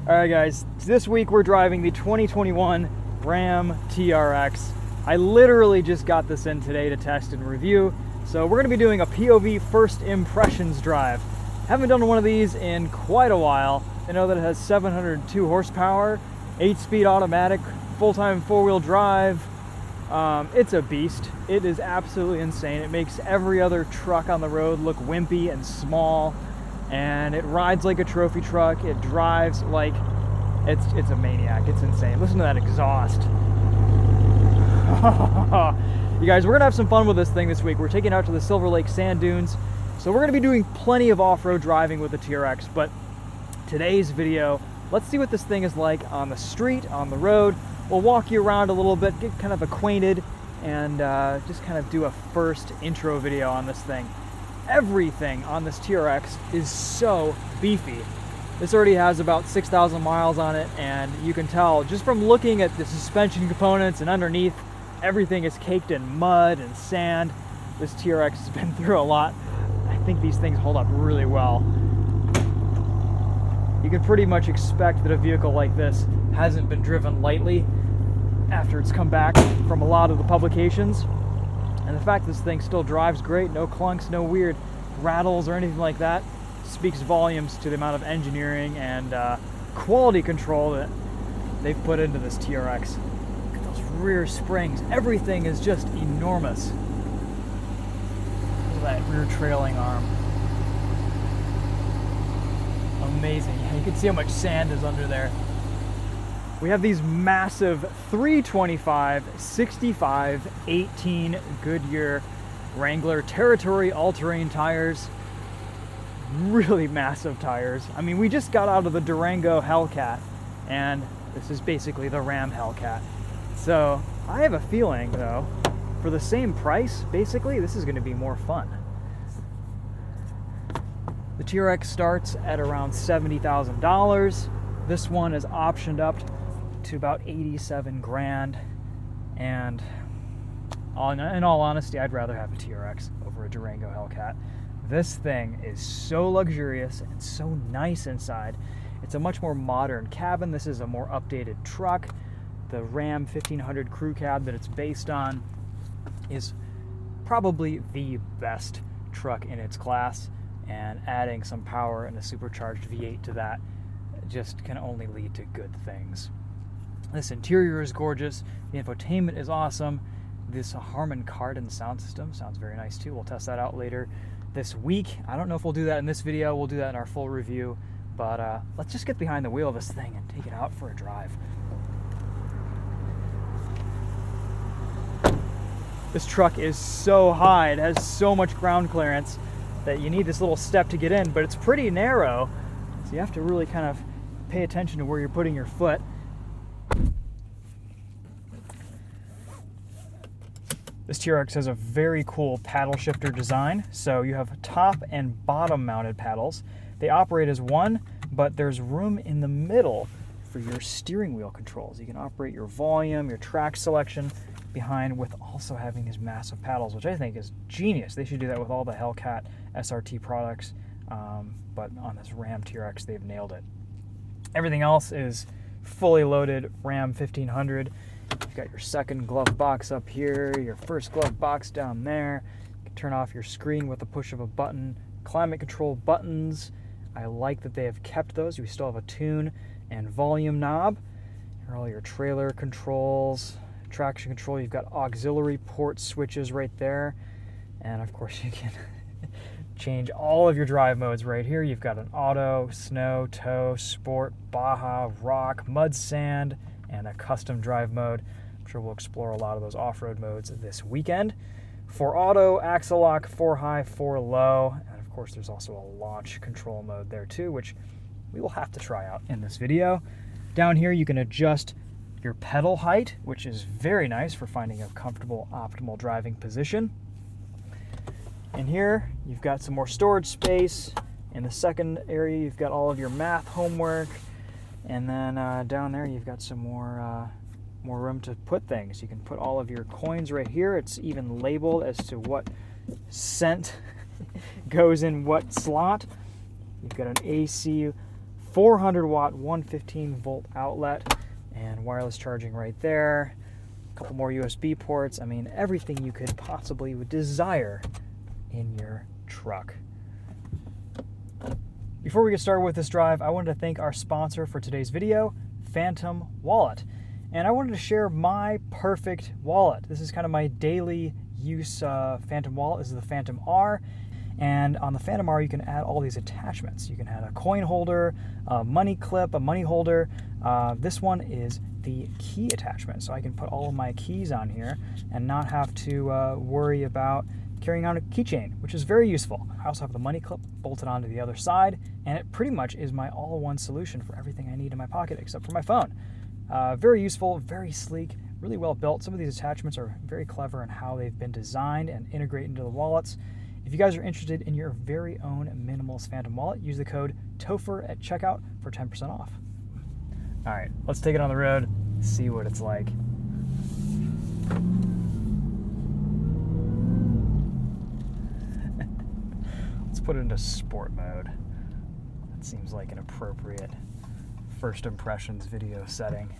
Alright guys, this week we're driving the 2021 Ram TRX. I literally just got this in today to test and review, so we're going to be doing a POV first impressions drive. Haven't done one of these in quite a while. I know that it has 702 horsepower, 8-speed automatic, full-time four-wheel drive. It's a beast. It is absolutely insane. It makes every other truck on the road look wimpy and small, and it rides like a trophy truck. It drives like it's a maniac. It's insane. Listen to that exhaust. You guys, we're gonna have some fun with this thing this week. We're taking it out to the Silver Lake sand dunes, so we're gonna be doing plenty of off-road driving with the TRX. But today's video, let's see what this thing is like on the street, on the road. We'll walk you around a little bit, get kind of acquainted, and just kind of do a first intro video on this thing. Everything on this TRX is so beefy. This already has about 6,000 miles on it, and you can tell just from looking at the suspension components and underneath, everything is caked in mud and sand. This TRX has been through a lot. I think these things hold up really well. You can pretty much expect that a vehicle like this hasn't been driven lightly after it's come back from a lot of the publications. And the fact this thing still drives great, no clunks, no weird rattles or anything like that, speaks volumes to the amount of engineering and quality control that they've put into this TRX. Look at those rear springs. Everything is just enormous. Look at that rear trailing arm. Amazing. You can see how much sand is under there. We have these massive 325, 65, 18 Goodyear Wrangler Territory all-terrain tires. Really massive tires. I mean, we just got out of the Durango Hellcat, and this is basically the Ram Hellcat. So I have a feeling, though, for the same price, basically, this is going to be more fun. The TRX starts at around $70,000. This one is optioned up to about 87 grand, and in all honesty, I'd rather have a TRX over a Durango Hellcat. This thing is so luxurious and so nice inside. It's a much more modern cabin. This is a more updated truck. The Ram 1500 crew cab that it's based on is probably the best truck in its class, and adding some power and a supercharged V8 to that just can only lead to good things. This interior is gorgeous. The infotainment is awesome. This Harman Kardon sound system sounds very nice too. We'll test that out later this week. I don't know if we'll do that in this video. We'll do that in our full review. But let's just get behind the wheel of this thing and take it out for a drive. This truck is so high. It has so much ground clearance that you need this little step to get in, but it's pretty narrow. So you have to really kind of pay attention to where you're putting your foot. This TRX has a very cool paddle shifter design. So you have top and bottom mounted paddles. They operate as one, but there's room in the middle for your steering wheel controls. You can operate your volume, your track selection behind, with also having these massive paddles, which I think is genius. They should do that with all the Hellcat SRT products, but on this Ram TRX, they've nailed it. Everything else is fully loaded Ram 1500. You've got your second glove box up here, your first glove box down there. You can turn off your screen with the push of a button. Climate control buttons. I like that they have kept those. We still have a tune and volume knob. Here are all your trailer controls, traction control. You've got auxiliary port switches right there. And of course you can change all of your drive modes right here. You've got an auto, snow, tow, sport, Baja, rock, mud, sand, and a custom drive mode. I'm sure we'll explore a lot of those off-road modes this weekend. 4 auto, axle lock, 4 high, 4 low, and of course there's also a launch control mode there too, which we will have to try out in this video. Down here you can adjust your pedal height, which is very nice for finding a comfortable, optimal driving position. In here you've got some more storage space. In the second area you've got all of your math homework. And then down there you've got some more room to put things. You can put all of your coins right here. It's even labeled as to what cent goes in what slot. You've got an AC 400 watt 115 volt outlet and wireless charging right there. A couple more USB ports. I mean, everything you could possibly desire in your truck. Before we get started with this drive, I wanted to thank our sponsor for today's video, Phantom Wallet. And I wanted to share my perfect wallet. This is kind of my daily use Phantom wallet. This is the Phantom R. And on the Phantom R, you can add all these attachments. You can add a coin holder, a money clip, a money holder. This one is the key attachment. So I can put all of my keys on here and not have to worry about carrying on a keychain, which is very useful. I also have the money clip bolted onto the other side, and it pretty much is my all-in-one solution for everything I need in my pocket except for my phone. Very useful, very sleek, really well built. Some of these attachments are very clever in how they've been designed and integrate into the wallets. If you guys are interested in your very own minimalist Phantom wallet, use the code TOPHER at checkout for 10% off. All right, let's take it on the road, see what it's like. Let's put it into sport mode. That seems like an appropriate first impressions video setting.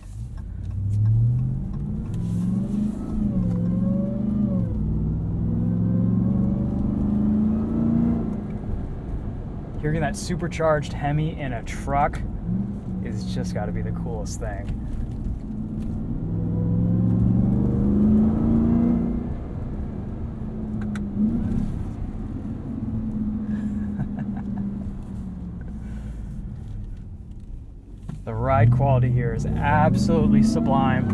Hearing that supercharged Hemi in a truck is just got to be the coolest thing. The ride quality here is absolutely sublime.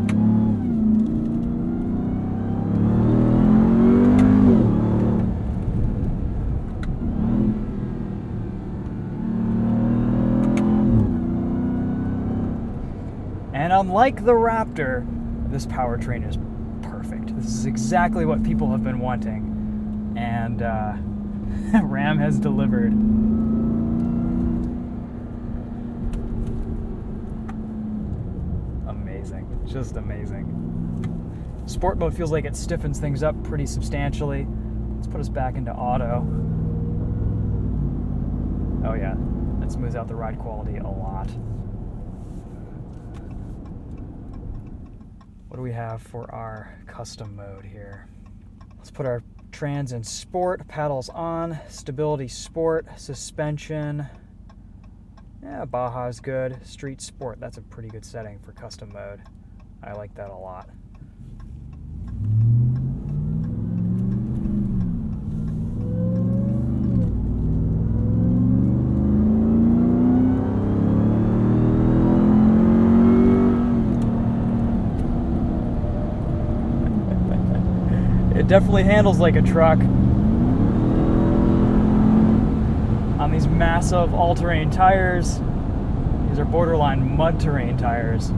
And unlike the Raptor, this powertrain is perfect. This is exactly what people have been wanting, and Ram has delivered. Amazing, just amazing. Sport mode feels like it stiffens things up pretty substantially. Let's put us back into auto. Oh yeah, that smooths out the ride quality a lot. What do we have for our custom mode here? Let's put our trans in sport, paddles on, stability sport, suspension. Yeah, Baja's good. Street sport, that's a pretty good setting for custom mode. I like that a lot. It definitely handles like a truck. On these massive all-terrain tires. These are borderline mud terrain tires.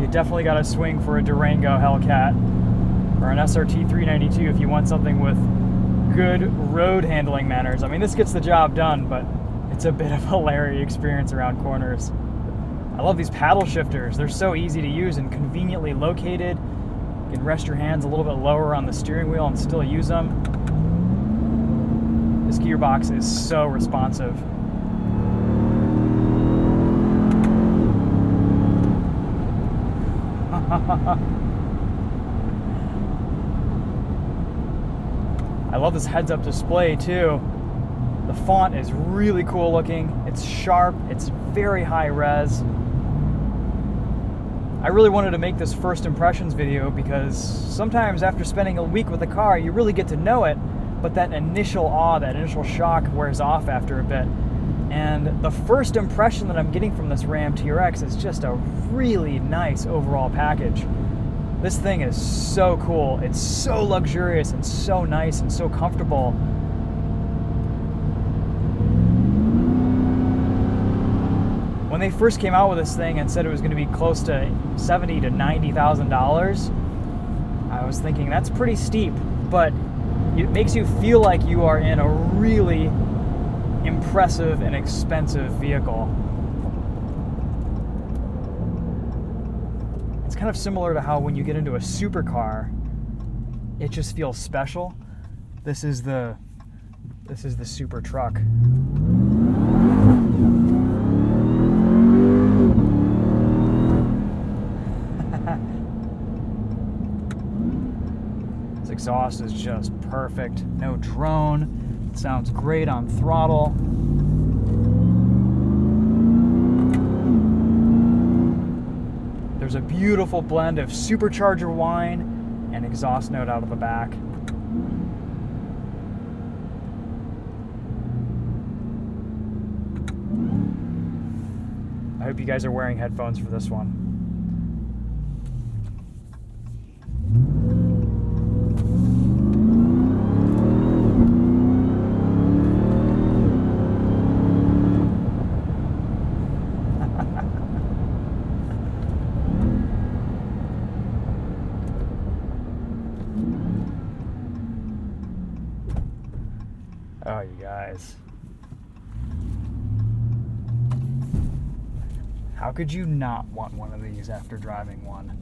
You definitely got to swing for a Durango Hellcat or an SRT 392 if you want something with good road handling manners. I mean, this gets the job done, but it's a bit of a Larry experience around corners. I love these paddle shifters. They're so easy to use and conveniently located. You can rest your hands a little bit lower on the steering wheel and still use them. This gearbox is so responsive. I love this heads-up display too. The font is really cool looking. It's sharp. It's very high res. I really wanted to make this first impressions video because sometimes after spending a week with the car, you really get to know it, but that initial awe, that initial shock wears off after a bit. And the first impression that I'm getting from this Ram TRX is just a really nice overall package. This thing is so cool. It's so luxurious and so nice and so comfortable. When they first came out with this thing and said it was going to be close to $70,000 to $90,000, I was thinking that's pretty steep, but it makes you feel like you are in a really impressive and expensive vehicle. It's kind of similar to how when you get into a supercar, it just feels special. This is the This is the super truck. This exhaust is just perfect. No drone. It sounds great on throttle. There's a beautiful blend of supercharger whine and exhaust note out of the back. I hope you guys are wearing headphones for this one. Oh, you guys. How could you not want one of these after driving one?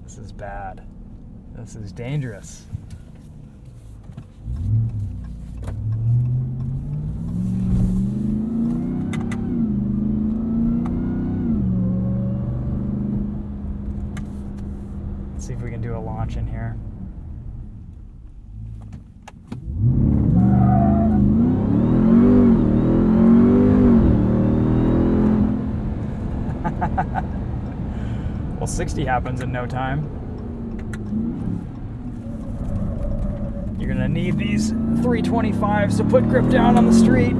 This is bad. This is dangerous. Let's see if we can do a launch in here. Well, 60 happens in no time. You're gonna need these 325s to put grip down on the street.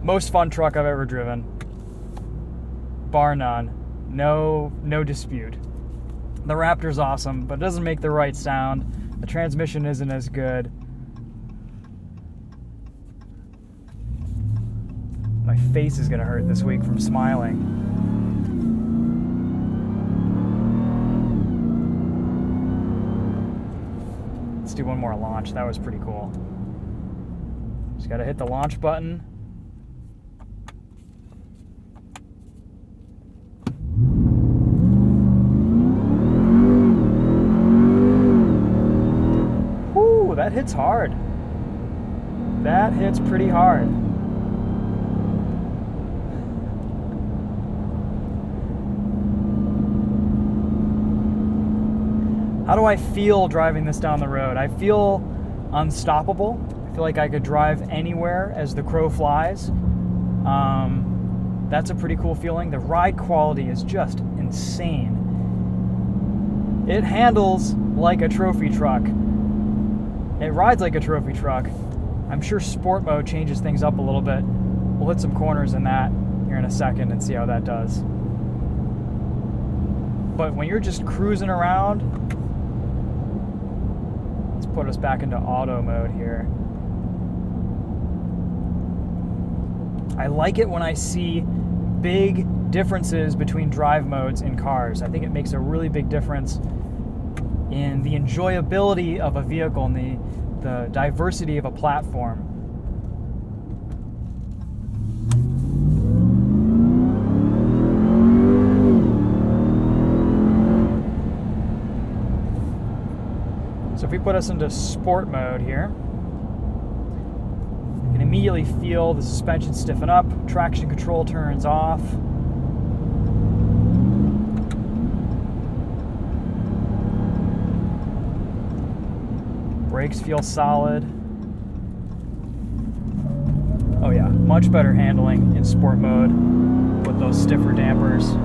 Most fun truck I've ever driven, bar none. No dispute. The Raptor's awesome, but it doesn't make the right sound. The transmission isn't as good. My face is gonna hurt this week from smiling. Let's do one more launch. That was pretty cool. Just gotta hit the launch button. Whoo, that hits hard. That hits pretty hard. How do I feel driving this down the road? I feel unstoppable. I feel like I could drive anywhere as the crow flies. That's a pretty cool feeling. The ride quality is just insane. It handles like a trophy truck. It rides like a trophy truck. I'm sure sport mode changes things up a little bit. We'll hit some corners in that here in a second and see how that does. But when you're just cruising around, let's put us back into auto mode here. I like it when I see big differences between drive modes in cars. I think it makes a really big difference in the enjoyability of a vehicle and the diversity of a platform. So if we put us into sport mode here, you can immediately feel the suspension stiffen up, traction control turns off. Brakes feel solid. Oh yeah, much better handling in sport mode with those stiffer dampers.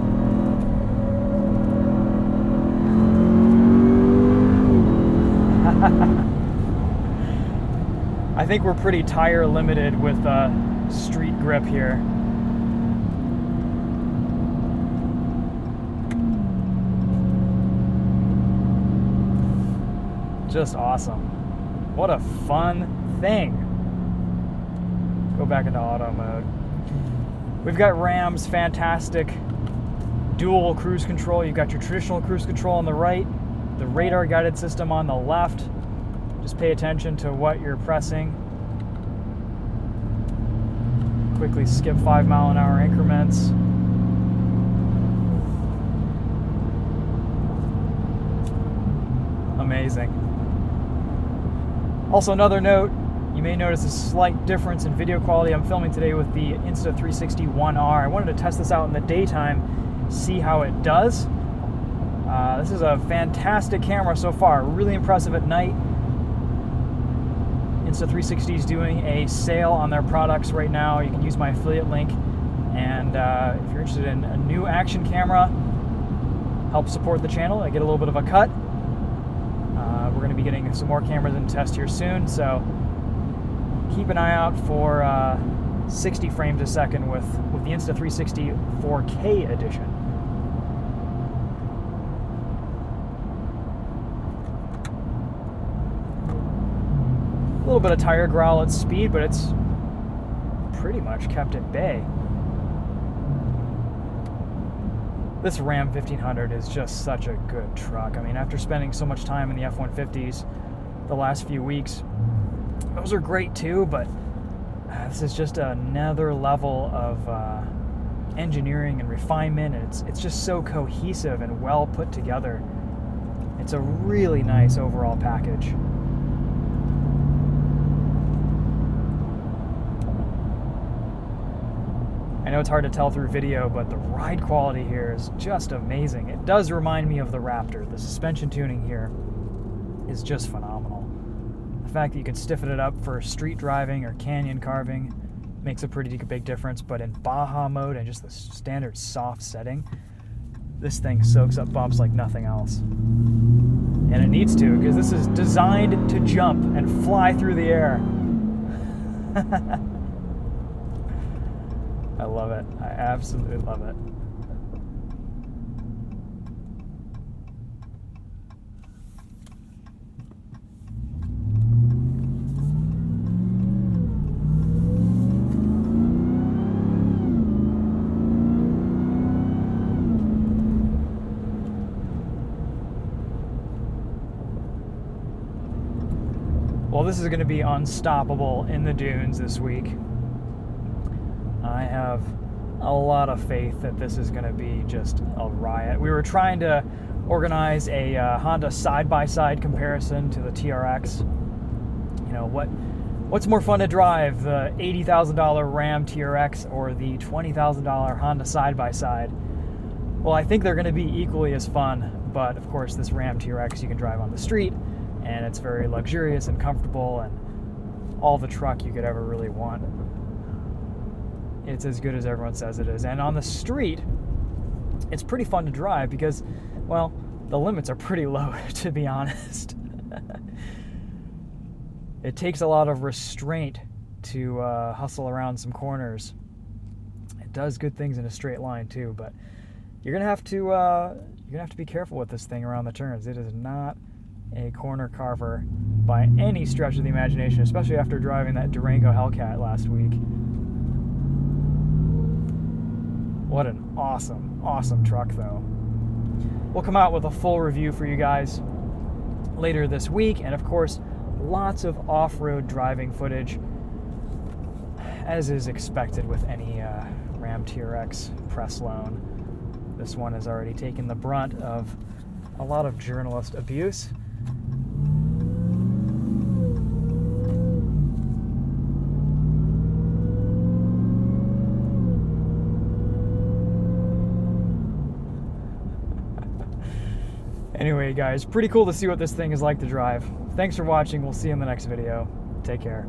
I think we're pretty tire limited with street grip here. Just awesome. What a fun thing. Go back into auto mode. We've got Ram's fantastic dual cruise control. You've got your traditional cruise control on the right, the radar guided system on the left. Just pay attention to what you're pressing. Quickly skip 5 mile an hour increments. amazing. Also, another note, you may notice a slight difference in video quality. I'm filming today with the Insta360 1R. I wanted to test this out in the daytime, see how it does. This is a fantastic camera so far, really impressive at night. Insta360 is doing a sale on their products right now. You can use my affiliate link, and if you're interested in a new action camera, help support the channel. I get a little bit of a cut. We're going to be getting some more cameras in test here soon, so keep an eye out for 60 frames a second with the Insta360 4K edition. A little bit of tire growl at speed, but it's pretty much kept at bay. This Ram 1500 is just such a good truck. I mean, after spending so much time in the F-150s the last few weeks, those are great too, but this is just another level of engineering and refinement, and it's just so cohesive and well put together. It's a really nice overall package. I know it's hard to tell through video, but the ride quality here is just amazing. It does remind me of the Raptor. The suspension tuning here is just phenomenal. The fact that you can stiffen it up for street driving or canyon carving makes a pretty big difference, but in Baja mode and just the standard soft setting, this thing soaks up bumps like nothing else. And it needs to, because this is designed to jump and fly through the air. I love it. I absolutely love it. Well, this is going to be unstoppable in the dunes this week. I have a lot of faith that this is going to be just a riot. We were trying to organize a Honda side-by-side comparison to the TRX. You know, what's more fun to drive, the $80,000 Ram TRX or the $20,000 Honda side-by-side? Well, I think they're going to be equally as fun, but of course this Ram TRX you can drive on the street, and it's very luxurious and comfortable and all the truck you could ever really want. It's as good as everyone says it is. And on the street, it's pretty fun to drive because, well, the limits are pretty low, to be honest. It takes a lot of restraint to hustle around some corners. It does good things in a straight line too, but you're gonna have to be careful with this thing around the turns. It is not a corner carver by any stretch of the imagination, especially after driving that Durango Hellcat last week. What an awesome truck, though. We'll come out with a full review for you guys later this week, and of course, lots of off-road driving footage, as is expected with any Ram TRX press loan. This one has already taken the brunt of a lot of journalist abuse. Anyway, guys, pretty cool to see what this thing is like to drive. Thanks for watching. We'll see you in the next video. Take care.